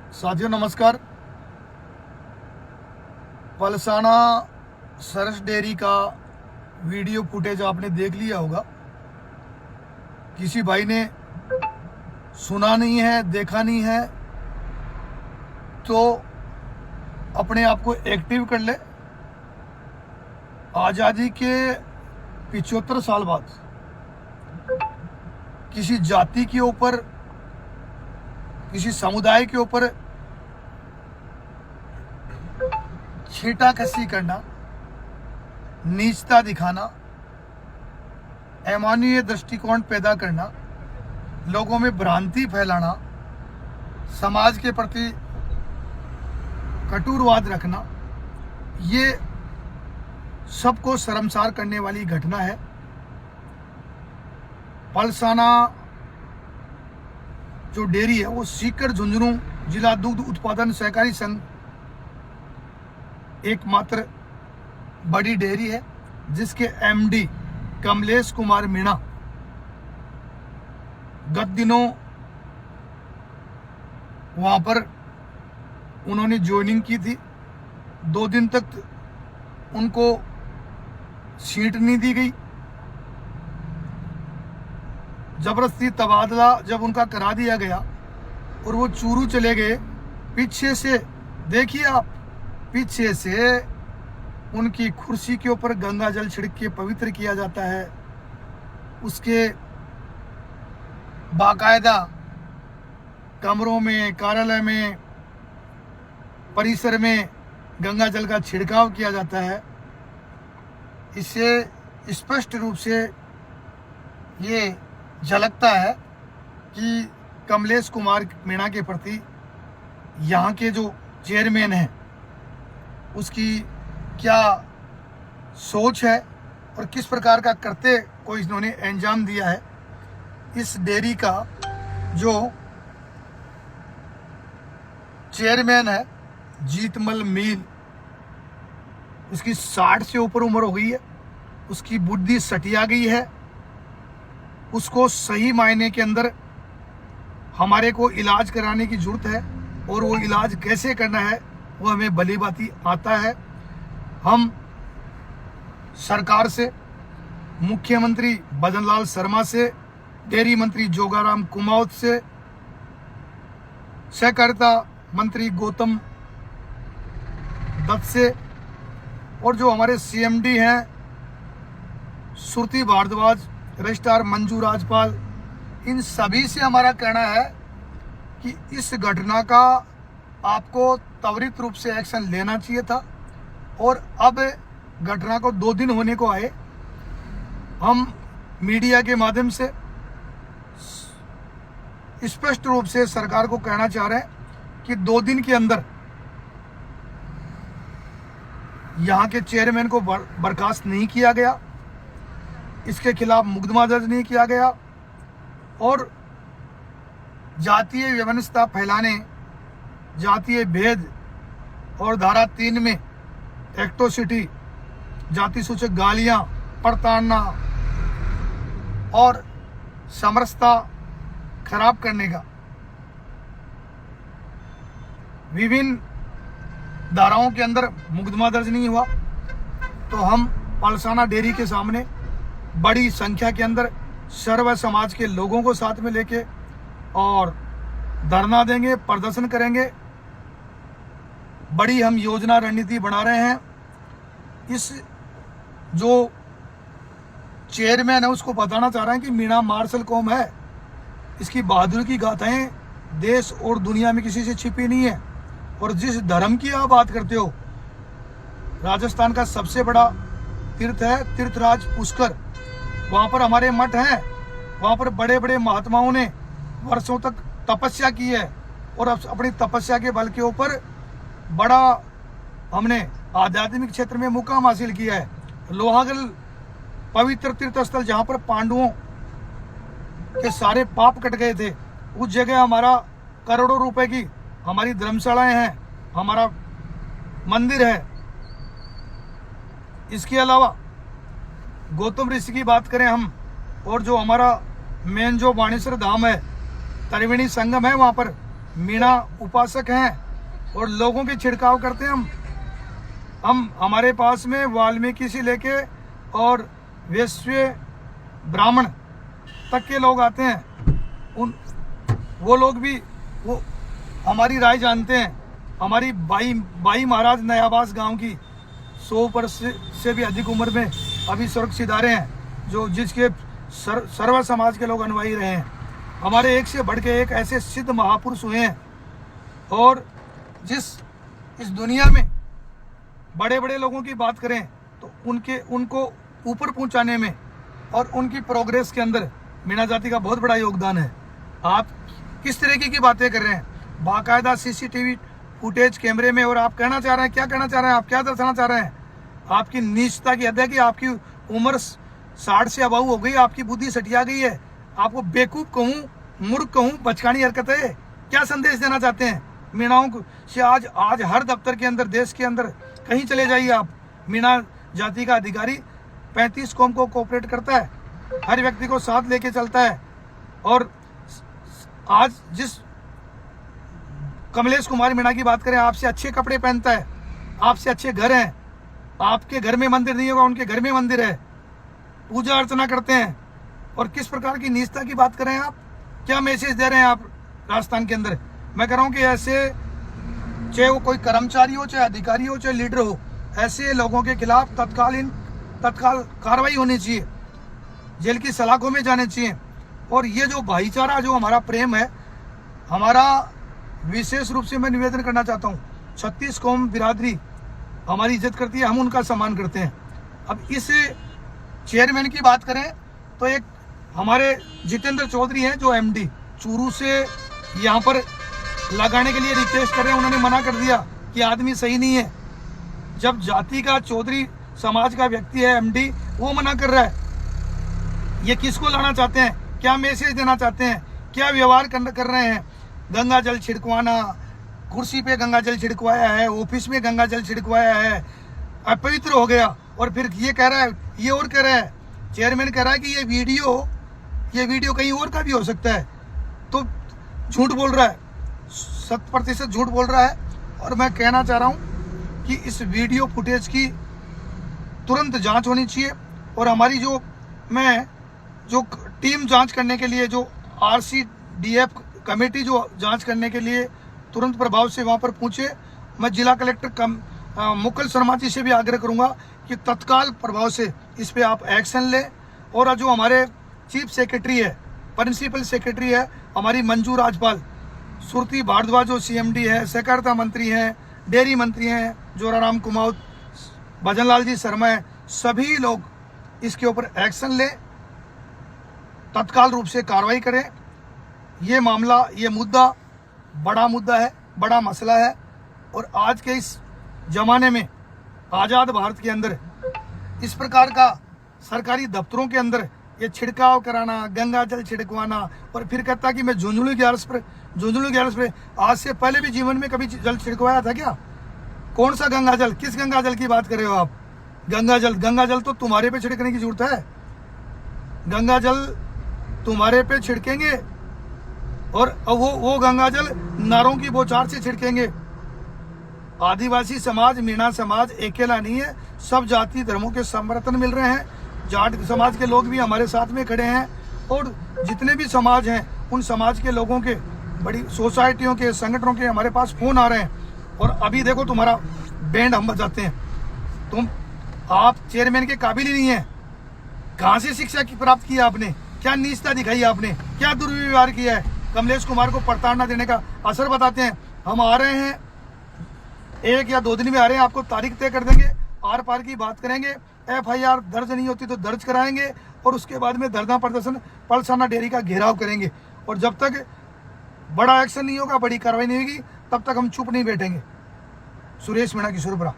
साथियों नमस्कार। पलसाना सरस डेयरी का वीडियो फुटेज आपने देख लिया होगा। किसी भाई ने सुना नहीं है, देखा नहीं है तो अपने आप को एक्टिव कर ले। आज़ादी के 75 साल बाद किसी जाति के ऊपर, किसी समुदाय के ऊपर छींटाकशी करना, नीचता दिखाना, अमानवीय दृष्टिकोण पैदा करना, लोगों में भ्रांति फैलाना, समाज के प्रति कटुरवाद रखना, ये सबको शर्मसार करने वाली घटना है। पलसाना जो डेयरी है वो सीकर झुंझुनू जिला दुग्ध उत्पादन सहकारी संघ एकमात्र बड़ी डेयरी है, जिसके एमडी कमलेश कुमार मीणा गत दिनों वहां पर उन्होंने ज्वाइनिंग की थी। 2 दिन तक उनको सीट नहीं दी गई। जबरदस्ती तबादला जब उनका करा दिया गया और वो चूरू चले गए, पीछे से देखिए आप, पीछे से उनकी कुर्सी के ऊपर गंगा जल छिड़क के पवित्र किया जाता है। उसके बाकायदा कमरों में, कार्यालय में, परिसर में गंगा जल का छिड़काव किया जाता है। इससे स्पष्ट रूप से ये झलकता है कि कमलेश कुमार मीणा के प्रति यहाँ के जो चेयरमैन हैं उसकी क्या सोच है और किस प्रकार का करते को इन्होंने अंजाम दिया है। इस डेयरी का जो चेयरमैन है जीतमल मील, उसकी 60 से ऊपर उम्र हो गई है, उसकी बुद्धि सटिया गई है। उसको सही मायने के अंदर हमारे को इलाज कराने की जरूरत है और वो इलाज कैसे करना है वो हमें भली भांति आता है। हम सरकार से, मुख्यमंत्री भजनलाल शर्मा से, डेयरी मंत्री जोगाराम कुमावत से, सहकारिता मंत्री गौतम दत्त से और जो हमारे सीएमडी हैं सुरती भारद्वाज, रजिस्ट्रार मंजू राजपाल, इन सभी से हमारा कहना है कि इस घटना का आपको त्वरित रूप से एक्शन लेना चाहिए था। और अब घटना को 2 दिन होने को आए, हम मीडिया के माध्यम से स्पष्ट रूप से सरकार को कहना चाह रहे हैं कि 2 दिन के अंदर यहाँ के चेयरमैन को बर्खास्त नहीं किया गया, इसके खिलाफ मुकदमा दर्ज नहीं किया गया और जातीय व्यवस्था फैलाने, जातीय भेद और धारा 3 में एट्रोसिटी, जाति सूचक गालियां, प्रताड़ना और समरसता खराब करने का विभिन्न धाराओं के अंदर मुकदमा दर्ज नहीं हुआ। तो हम पलसाना डेयरी के सामने बड़ी संख्या के अंदर सर्व समाज के लोगों को साथ में लेके और धरना देंगे, प्रदर्शन करेंगे। बड़ी हम योजना रणनीति बना रहे हैं। इस जो चेयरमैन है उसको बताना चाह रहे हैं कि मीणा मार्शल कौम है, इसकी बहादुरी की गाथाएं देश और दुनिया में किसी से छिपी नहीं है। और जिस धर्म की आप बात करते हो, राजस्थान का सबसे बड़ा तीर्थ है तीर्थराज पुष्कर, वहाँ पर हमारे मठ हैं, वहाँ पर बड़े बड़े महात्माओं ने वर्षों तक तपस्या की है और अपनी तपस्या के बल के ऊपर बड़ा हमने आध्यात्मिक क्षेत्र में मुकाम हासिल किया है। लोहागल पवित्र तीर्थ स्थल जहाँ पर पांडवों के सारे पाप कट गए थे, उस जगह हमारा करोड़ों रुपए की हमारी धर्मशालाएं हैं, हमारा मंदिर है। इसके अलावा गौतम ऋषि की बात करें हम, और जो हमारा मेन जो बाणेश्वर धाम है, त्रिवेणी संगम है, वहाँ पर मीणा उपासक हैं और लोगों के छिड़काव करते हैं हम हमारे पास में वाल्मीकि से लेके और वैश्य ब्राह्मण तक के लोग आते हैं। वो लोग भी वो हमारी राय जानते हैं। हमारी बाई महाराज नयाबास गांव की 100 वर्ष से भी अधिक उम्र में अभी स्वर्ग सिधारे हैं, जो जिसके सर्व समाज के लोग अनुयायी रहे हैं। हमारे एक से बढ़ के एक ऐसे सिद्ध महापुरुष हुए हैं, और इस दुनिया में बड़े बड़े लोगों की बात करें तो उनको ऊपर पहुंचाने में और उनकी प्रोग्रेस के अंदर मीणा जाति का बहुत बड़ा योगदान है। आप किस तरीके की बातें कर रहे हैं, बाकायदा सीसीटीवी फुटेज कैमरे में, और आप कहना चाह रहे हैं, क्या कहना चाह रहे हैं, आप क्या दर्शाना चाह रहे हैं? आपकी नीचता की हद है कि आपकी उम्र 60 से अबाऊ हो गई, आपकी बुद्धि सटिया गई है। आपको बेवकूफ कहूँ, मूर्ख कहूँ, बचकानी हरकत है। क्या संदेश देना चाहते हैं मीणाओं को से? आज हर दफ्तर के अंदर, देश के अंदर कहीं चले जाइए आप, मीणा जाति का अधिकारी 35 कौम को कोऑपरेट करता है, हर व्यक्ति को साथ लेके चलता है। और आज जिस कमलेश कुमार मीणा की बात करें, आपसे अच्छे कपड़े पहनता है, आपसे अच्छे घर हैं, आपके घर में मंदिर नहीं होगा, उनके घर में मंदिर है, पूजा अर्चना करते हैं। और किस प्रकार की नीचता की बात करें आप? क्या मैसेज दे रहे हैं आप राजस्थान के अंदर? मैं कह रहा हूँ कि ऐसे, चाहे वो कोई कर्मचारी हो, चाहे अधिकारी हो, चाहे लीडर हो, ऐसे लोगों के खिलाफ तत्काल कार्रवाई होनी चाहिए, जेल की सलाखों में जाने चाहिए। और ये जो भाईचारा, जो हमारा प्रेम है, हमारा विशेष रूप से मैं निवेदन करना चाहता हूँ, 36 कौम बिरादरी हमारी इज्जत करती है, हम उनका सम्मान करते हैं। अब इस चेयरमैन की बात करें तो एक हमारे जितेंद्र चौधरी हैं, जो एमडी चूरू से यहाँ पर लगाने के लिए रिक्वेस्ट कर रहे हैं, उन्होंने मना कर दिया कि आदमी सही नहीं है। जब जाति का चौधरी समाज का व्यक्ति है एमडी, वो मना कर रहा है, ये किसको लाना चाहते हैं? क्या मैसेज देना चाहते हैं? क्या व्यवहार कर रहे हैं? गंगा जल छिड़कवाना, कुर्सी पे गंगा जल छिड़कवाया है, ऑफिस में गंगा जल छिड़कवाया है, अपवित्र हो गया। और फिर ये कह रहा है, ये और कह रहा है, चेयरमैन कह रहा है कि ये वीडियो कहीं और का भी हो सकता है। तो झूठ बोल रहा है, 100% झूठ बोल रहा है। और मैं कहना चाह रहा हूँ कि इस वीडियो फुटेज की तुरंत जांच होनी चाहिए। और हमारी जो टीम जांच करने के लिए, जो RCDF कमेटी जो जांच करने के लिए तुरंत प्रभाव से वहाँ पर पहुँचे। मैं जिला कलेक्टर मुकुल शर्मा जी से भी आग्रह करूँगा कि तत्काल प्रभाव से इस पे आप एक्शन लें। और जो हमारे चीफ सेक्रेटरी है, प्रिंसिपल सेक्रेटरी है हमारी मंजू राजपाल, सुरती भारद्वाज जो CMD है, सहकारिता मंत्री हैं, डेयरी मंत्री हैं जोराराम कुमाऊत, भजनलाल जी शर्मा है, सभी लोग इसके ऊपर एक्शन लें, तत्काल रूप से कार्रवाई करें। ये मामला, ये मुद्दा बड़ा मुद्दा है, बड़ा मसला है। और आज के इस जमाने में, आज़ाद भारत के अंदर, इस प्रकार का सरकारी दफ्तरों के अंदर ये छिड़काव कराना, गंगा जल छिड़कवाना, और फिर कहता कि मैं झुंझुनू ग्यारस पे आज से पहले भी जीवन में कभी जल छिड़कवाया था क्या? कौन सा गंगा जल? किस गंगा जल की बात कर रहे हो आप? गंगा जल तो तुम्हारे पे छिड़कने की जरूरत है। गंगा जल तुम्हारे पे छिड़केंगे, और वो गंगा जल नारों की बौछार से छिड़केंगे। आदिवासी समाज, मीणा समाज अकेला नहीं है, सब जाति धर्मों के समर्थन मिल रहे हैं। जाट समाज के लोग भी हमारे साथ में खड़े हैं, और जितने भी समाज हैं उन समाज के लोगों के, बड़ी सोसाइटियों के, संगठनों के हमारे पास फोन आ रहे हैं। और अभी देखो तुम्हारा बैंड हम बजाते हैं। आप चेयरमैन के काबिल ही नहीं है। कहाँ से शिक्षा की प्राप्त की आपने? क्या नीचता दिखाई आपने? क्या दुर्व्यवहार किया है? कमलेश कुमार को प्रताड़ना देने का असर बताते हैं। हम आ रहे हैं, 1 या 2 दिन में आ रहे हैं, आपको तारीख तय कर देंगे, आर पार की बात करेंगे। FIR दर्ज नहीं होती तो दर्ज कराएंगे, और उसके बाद में धरना प्रदर्शन पलसाना डेयरी का घेराव करेंगे। और जब तक बड़ा एक्शन नहीं होगा, बड़ी कार्रवाई नहीं होगी, तब तक हम चुप नहीं बैठेंगे। सुरेश मीणा, किशोरपुरा।